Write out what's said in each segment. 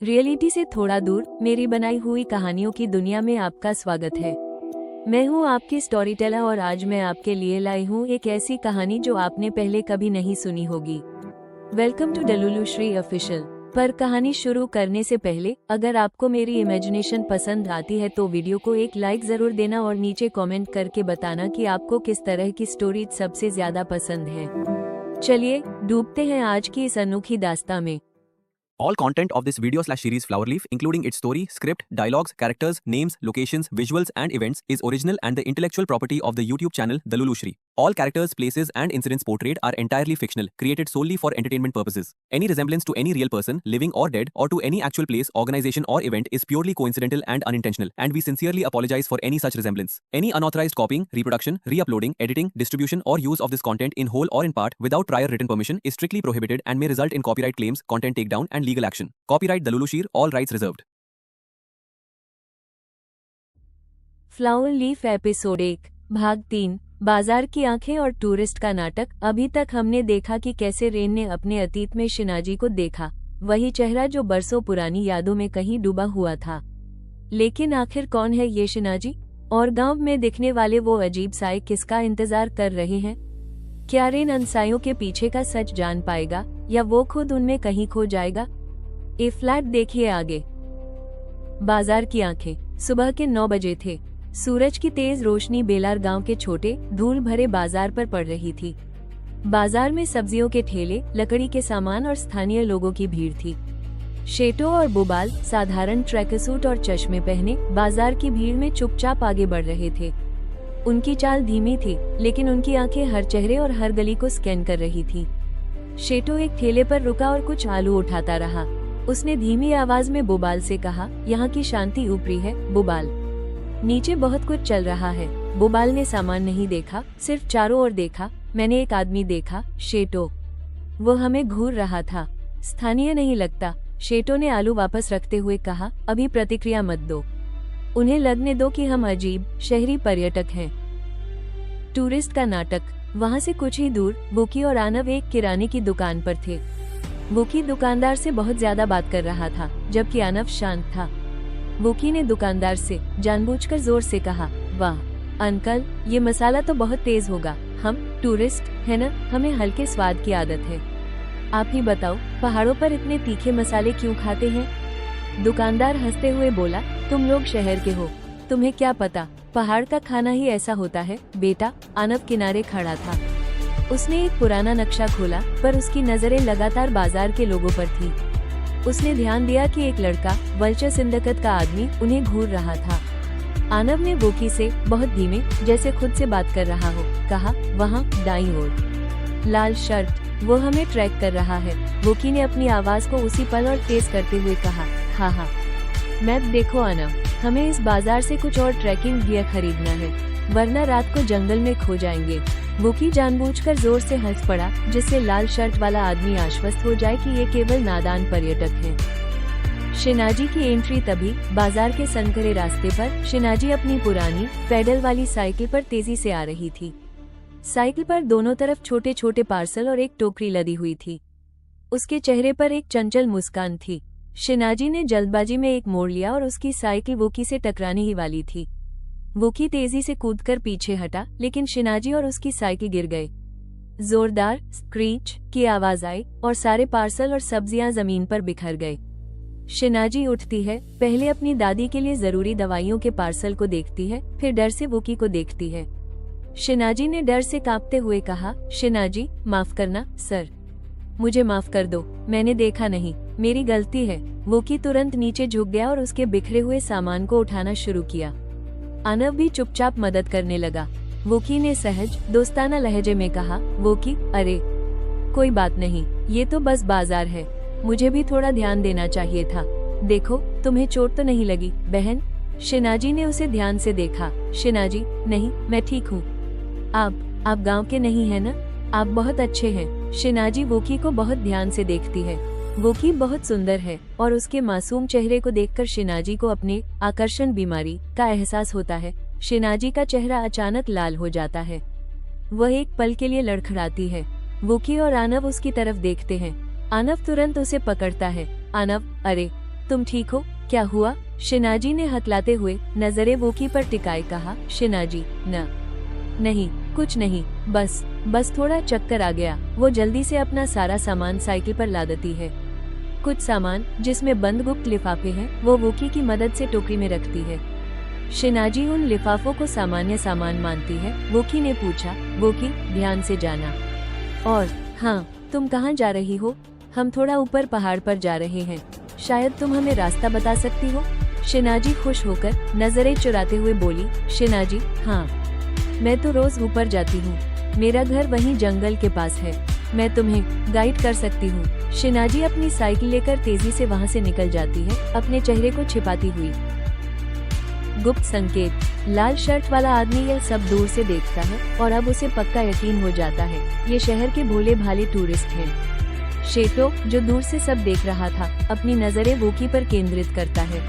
Reality से थोड़ा दूर मेरी बनाई हुई कहानियों की दुनिया में आपका स्वागत है। मैं हूं आपकी स्टोरी टेलर और आज मैं आपके लिए लाई हूं एक ऐसी कहानी जो आपने पहले कभी नहीं सुनी होगी। Welcome to Dalulu Shri official. पर कहानी शुरू करने से पहले अगर आपको मेरी इमेजिनेशन पसंद आती है तो वीडियो को एक लाइक जरूर देना और नीचे कमेंट करके बताना कि आपको किस तरह की स्टोरी सबसे ज्यादा पसंद है। चलिए डूबते हैं आज की इस अनोखी दास्तां में। All content of this video/series Flowerleaf, including its story, script, dialogues, characters, names, locations, visuals, and events, is original and the intellectual property of the YouTube channel Dalulu Shri. All characters, places, and incidents portrayed are entirely fictional, created solely for entertainment purposes. Any resemblance to any real person, living or dead, or to any actual place, organization, or event is purely coincidental and unintentional, and we sincerely apologize for any such resemblance. Any unauthorized copying, reproduction, re-uploading, editing, distribution, or use of this content in whole or in part without prior written permission is strictly prohibited and may result in copyright claims, content takedown, and legal action. Copyright Dalulu Shri, all rights reserved. Flower leaf episode 1 भाग 3 बाजार की आंखें और tourist का नाटक। अभी तक हमने देखा कि कैसे रेन ने अपने अतीत में शिनाजी को देखा, वही चेहरा जो बरसों पुरानी यादों में कहीं डूबा हुआ था। लेकिन आखिर कौन है ये शिनाजी, और गांव में दिखने वाले वो अजीब साए किसका इंतजार कर रहे हैं? क्या रेन अनसाइयों के पीछे का सच जान पाएगा या वो खुद उनमें कहीं खो जाएगा? ए फ्लैट देखिए आगे। बाजार की आंखें। सुबह के 9 बजे थे। सूरज की तेज रोशनी बेलार गांव के छोटे धूल भरे बाजार पर पड़ रही थी। बाजार में सब्जियों के ठेले, लकड़ी के सामान और स्थानीय लोगों की भीड़ थी। शेटो और बुबाल साधारण ट्रैकसूट और चश्मे पहने बाजार की भीड़ में चुपचाप आगे बढ़ रहे थे। उनकी चाल धीमी थी, लेकिन उनकी आंखें हर चेहरे और हर गली को स्कैन कर रही थी। शेटो एक ठेले पर रुका और कुछ आलू उठाता रहा। उसने धीमी आवाज में बुबाल से कहा, यहाँ की शांति ऊपरी है बुबाल, नीचे बहुत कुछ चल रहा है। बुबाल ने सामान नहीं देखा, सिर्फ चारों ओर देखा। मैंने एक आदमी देखा शेटो, वो हमें घूर रहा था। स्थानीय नहीं लगता, शेटो ने आलू वापस रखते हुए कहा। अभी प्रतिक्रिया मत दो, उन्हें लगने दो कि हम अजीब शहरी पर्यटक हैं। टूरिस्ट का नाटक। वहाँ से कुछ ही दूर बुकी और आनव एक किराने की दुकान पर थे। बुकी दुकानदार से बहुत ज्यादा बात कर रहा था, जबकि आनव शांत था। बुकी ने दुकानदार से जानबूझकर जोर से कहा, वाह अंकल, ये मसाला तो बहुत तेज होगा। हम टूरिस्ट है ना, हमें हल्के स्वाद की आदत है। आप ही बताओ, पहाड़ों पर इतने तीखे मसाले क्यों खाते हैं? दुकानदार हंसते हुए बोला, तुम लोग शहर के हो, तुम्हें क्या पता, पहाड़ का खाना ही ऐसा होता है बेटा। आनव किनारे खड़ा था। उसने एक पुराना नक्शा खोला, पर उसकी नजरें लगातार बाजार के लोगों पर थी। उसने ध्यान दिया कि एक लड़का, वल्चर सिंडिकेट का आदमी, उन्हें घूर रहा था। आनव ने बुकी से बहुत धीमे, जैसे खुद से बात कर रहा हो, कहा, वहाँ दाईं ओर लाल शर्ट, वो हमें ट्रैक कर रहा है। बुकी ने अपनी आवाज को उसी पल और तेज करते हुए कहा, हाँ हाँ मैप देखो आनव, हमें इस बाजार से कुछ और ट्रैकिंग गियर खरीदना है, वरना रात को जंगल में खो जाएंगे। बुकी जानबूझकर जोर से हंस पड़ा, जिससे लाल शर्ट वाला आदमी आश्वस्त हो जाए कि ये केवल नादान पर्यटक हैं। शिनाजी की एंट्री तभी। बाजार के संकरे रास्ते पर शिनाजी अपनी पुरानी पैडल वाली साइकिल पर तेजी से आ रही थी। साइकिल पर दोनों तरफ छोटे छोटे पार्सल और एक टोकरी लदी हुई थी। उसके चेहरे पर एक चंचल मुस्कान थी। शिनाजी ने जल्दबाजी में एक मोड़ लिया और उसकी साइकिल वोकी से टकराने ही वाली थी। वोकी तेजी से कूदकर पीछे हटा, लेकिन शिनाजी और उसकी साइकिल गिर गए। जोरदार स्क्रीच की आवाज आई और सारे पार्सल और सब्जियां जमीन पर बिखर गए। शिनाजी उठती है, पहले अपनी दादी के लिए जरूरी दवाइयों के पार्सल को देखती है, फिर डर से वोकी को देखती है। शिनाजी ने डर से कांपते हुए कहा, शिनाजी माफ करना सर, मुझे माफ कर दो, मैंने देखा नहीं, मेरी गलती है। वोकी तुरंत नीचे झुक गया और उसके बिखरे हुए सामान को उठाना शुरू किया। आनव भी चुपचाप मदद करने लगा। वोकी ने सहज दोस्ताना लहजे में कहा, वोकी अरे कोई बात नहीं, ये तो बस बाजार है, मुझे भी थोड़ा ध्यान देना चाहिए था। देखो तुम्हें चोट तो नहीं लगी बहन? शिनाजी ने उसे ध्यान से देखा। शिनाजी, नहीं मैं ठीक हूँ। आप गांव के नहीं है ना? आप बहुत अच्छे हैं। शिनाजी वोकी को बहुत ध्यान से देखती है। वोकी बहुत सुंदर है और उसके मासूम चेहरे को देखकर शिनाजी को अपने आकर्षण बीमारी का एहसास होता है। शिनाजी का चेहरा अचानक लाल हो जाता है। वह एक पल के लिए लड़खड़ाती है। वोकी और आनव उसकी तरफ देखते हैं। आनव तुरंत उसे पकड़ता है। आनव, अरे तुम ठीक हो? क्या हुआ? शिनाजी ने हकलाते हुए नजरें वोकी पर टिकाए कहा। शिनाजी, नहीं, कुछ नहीं, बस थोड़ा चक्कर आ गया। वो जल्दी से अपना सारा सामान साइकिल पर लादती है। कुछ सामान जिसमें बंद गुप्त लिफाफे हैं वो वोकी की मदद से टोकरी में रखती है। शिनाजी उन लिफाफों को सामान्य सामान मानती है। वोकी ने पूछा। वोकी, ध्यान से जाना। और हाँ, तुम कहाँ जा रही हो? हम थोड़ा ऊपर पहाड़ पर जा रहे हैं। शायद तुम हमें रास्ता बता सकती हो? शिनाजी खुश होकर नजरें चुराते हुए बोली। शिनाजी, हाँ, मैं तो रोज ऊपर जाती हूँ। मेरा घर वहीं जंगल के पास है। मैं तुम्हें गाइड कर सकती हूँ। शिनाजी अपनी साइकिल लेकर तेजी से वहाँ से निकल जाती है, अपने चेहरे को छिपाती हुई। गुप्त संकेत। लाल शर्ट वाला आदमी यह सब दूर से देखता है और अब उसे पक्का यकीन हो जाता है, ये शहर के भोले भाले टूरिस्ट हैं। शेटो, जो दूर से सब देख रहा था, अपनी नजरें वोकी पर केंद्रित करता है।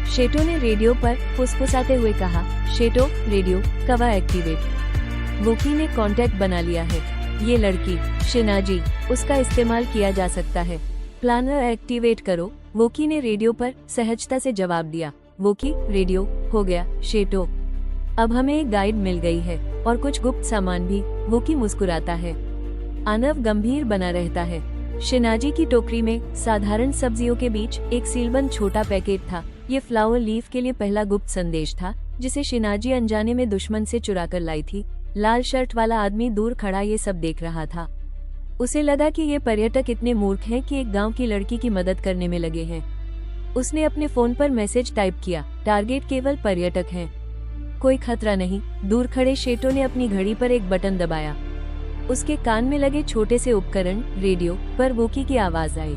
शेटो ने रेडियो पर फुसफुसाते हुए कहा। शेटो, रेडियो कवा एक्टिवेट। वोकी ने कांटेक्ट बना लिया है। ये लड़की शिनाजी, उसका इस्तेमाल किया जा सकता है। प्लानर एक्टिवेट करो। वोकी ने रेडियो पर सहजता से जवाब दिया। वोकी, रेडियो हो गया। शेटो, अब हमें एक गाइड मिल गई है और कुछ गुप्त सामान भी। वोकी मुस्कुराता है। आनव गंभीर बना रहता है। शिनाजी की टोकरी में साधारण सब्जियों के बीच एक सीलबंद छोटा पैकेट था। ये फ्लावर लीफ के लिए पहला गुप्त संदेश था जिसे शिनाजी अनजाने में दुश्मन से चुरा कर लाई थी। लाल शर्ट वाला आदमी दूर खड़ा ये सब देख रहा था। उसे लगा कि ये पर्यटक इतने मूर्ख हैं कि एक गांव की लड़की की मदद करने में लगे हैं। उसने अपने फोन पर मैसेज टाइप किया। टारगेट केवल पर्यटक हैं, कोई खतरा नहीं। दूर खड़े शेटो ने अपनी घड़ी पर एक बटन दबाया। उसके कान में लगे छोटे से उपकरण रेडियो पर वोकी की आवाज आई।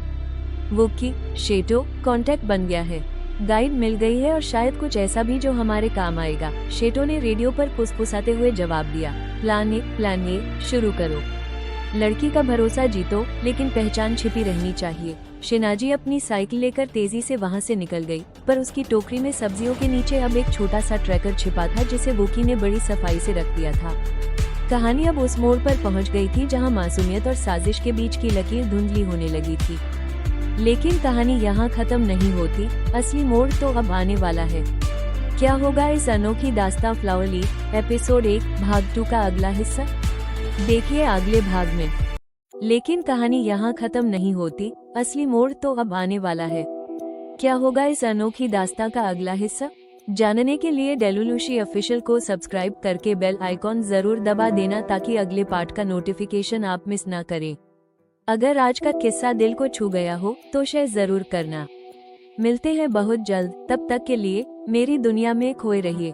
वोकी, शेटो, कांटेक्ट बन गया है। गाइड मिल गई है और शायद कुछ ऐसा भी जो हमारे काम आएगा। शेटो ने रेडियो पर फुसफुसाते हुए जवाब दिया। प्लान ए शुरू करो। लड़की का भरोसा जीतो, लेकिन पहचान छिपी रहनी चाहिए। शिनाजी अपनी साइकिल लेकर तेजी से वहां से निकल गई, पर उसकी टोकरी में सब्जियों के नीचे अब एक छोटा सा ट्रैकर छिपा था जिसे वोकी ने बड़ी सफाई से रख दिया था। कहानी अब उस मोड़ पर पहुंच गई थी जहां मासूमियत और साजिश के बीच की लकीर धुंधली होने लगी थी। लेकिन कहानी यहाँ खत्म नहीं होती, असली मोड़ तो अब आने वाला है। क्या होगा इस अनोखी दास्तां फ्लावर लीफ एपिसोड 1 भाग 2 का अगला हिस्सा? देखिए अगले भाग में। लेकिन कहानी यहाँ खत्म नहीं होती, असली मोड़ तो अब आने वाला है। क्या होगा इस अनोखी दास्तां का अगला हिस्सा? जानने के लिए डेलुलुशी ऑफिशियल को सब्सक्राइब करके बेल आइकॉन जरूर दबा देना ताकि अगले पार्ट का नोटिफिकेशन आप मिस ना करें। अगर आज का किस्सा दिल को छू गया हो तो शेयर जरूर करना। मिलते हैं बहुत जल्द, तब तक के लिए मेरी दुनिया में खोए रहिए।